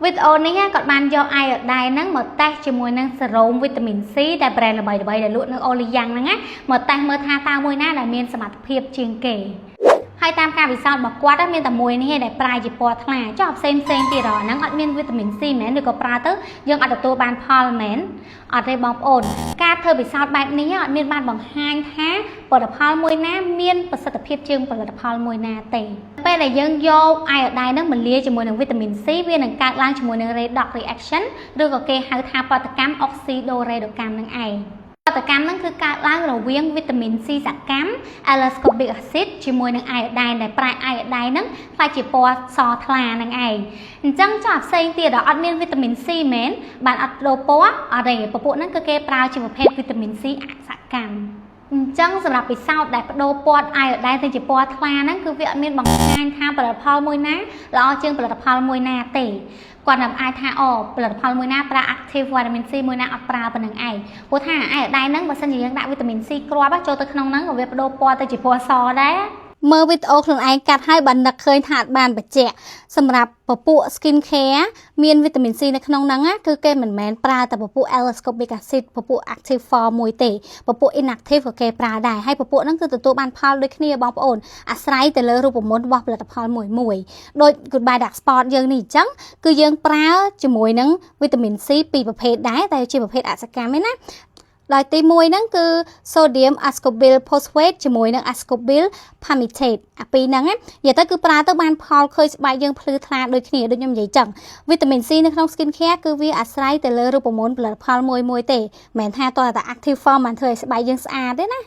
វីដេអូនេះគាត់បានយកអាយ៉ូដៃហ្នឹងមកតេស្តជាមួយនឹងសេរ៉ូមវីតាមីន C ដែល brand ល្បីៗដែលលក់នៅអូលីយ៉ាងហ្នឹងណាមកតេស្តមើលថាតើមួយណាដែលមានសមត្ថភាពជាងគេហើយតាមការវិសោធន៍របស់គាត់មានតែមួយនេះដែលប្រើជាពណ៌ថ្លាចុះផ្សេងទៀតហ្នឹងអត់មានវីតាមីន C មែនឬក៏ប្រើទៅយើងអត់ទទួលបានផលមែនអត់ទេបងប្អូនការធ្វើវិសោធន៍បែបនេះអត់មានបានបង្ហាញថាផលិតផលមួយណាមានប្រសិទ្ធភាពជាងផលិតផលមួយណាទេពេលដែលយើងយកអាយ៉ូដៃហ្នឹងមកលាយជាមួយនឹងវីតាមីន C វានឹងកើតឡើងជាមួយនឹង redox reaction ឬក៏គេហៅថាប្រតិកម្ម oxidorredoxam នឹងឯងប្រតិកម្មហ្នឹងគឺកើតឡើងរវាងវីតាមីន C សកម្ម L-ascorbic acid ជាមួយនឹងអាយ៉ូដៃដែលប្រែអាយ៉ូដៃហ្នឹងខ្លាចជាពណ៌សថ្លាហ្នឹងឯងអញ្ចឹងចាផ្សេងទៀតអត់មានវីតាមីន C មែនបានអត់ដូរពណ៌អត់ទេពពួកហ្នឹងគឺគេប្រើជាប្រភេទវីតាមីន C អសកម្មអញ្ចឹងសម្រាប់ពិសោធន៍ដែលបដូរពណ៌អាយ៉ូដៃទៅជាពណ៌ថ្លាហ្នឹងគឺវាអត់មានបង្ហាញថាផលិតផលមួយណាល្អជាងផលិតផលមួយណាទេគាត់នឹងអាចថាផលិតផលមួយណាប្រើ active vitamin C មួយណាអត់ប្រើប៉ុណ្្នឹងឯងព្រោះថាអាយ៉ូដៃហ្នឹងបើសិនជាយើងដាក់វីតាមីន C គ្រាប់ចូលទៅក្នុងហ្នឹងក៏វាបដូរពណ៌ទៅជាពណ៌សដែរមើលវីដេអូខ្លួនឯងកាត់ហើយបាននឹកឃើញថាអត់បានបញ្ជាក់សម្រាប់ពពួក skin care មានវីតាមីន C នៅក្នុងហ្នឹងគឺគេមិនមែនប្រើតែពពួក L-ascorbic acid ពពួក active form មួយទេពពួក inactive ក៏គេប្រើដែរហើយពពួកហ្នឹងគឺទទួលបានផលដូចគ្នាបងប្អូនអាស្រ័យទៅលើរូបមន្តរបស់ផលិតផលមួយដូច Goodbye Dark Spot យើងនេះអញ្ចឹងគឺយើងប្រើជាមួយនឹងវីតាមីន C ពីរប្រភេទដែរតែជាប្រភេទអសកម្មឯណាដោយទី1ហ្នឹងគឺ sodium ascorbyl phosphate ជាមួយនឹង ascorbyl palmitate អាពីរហ្នឹងនិយាយទៅគឺប្រើទៅបានផលឃើញស្បែកយើងភ្លឺថ្លាដូចគ្នាដូចខ្ញុំនិយាយចឹងវីតាមីន C នៅក្នុង skin care គឺវាអាស្រ័យទៅលើរូបមន្តផលិតផលមួយទេមិនមែនថាតើ active form បានធ្វើឲ្យស្បែកយើងស្អាតទេណា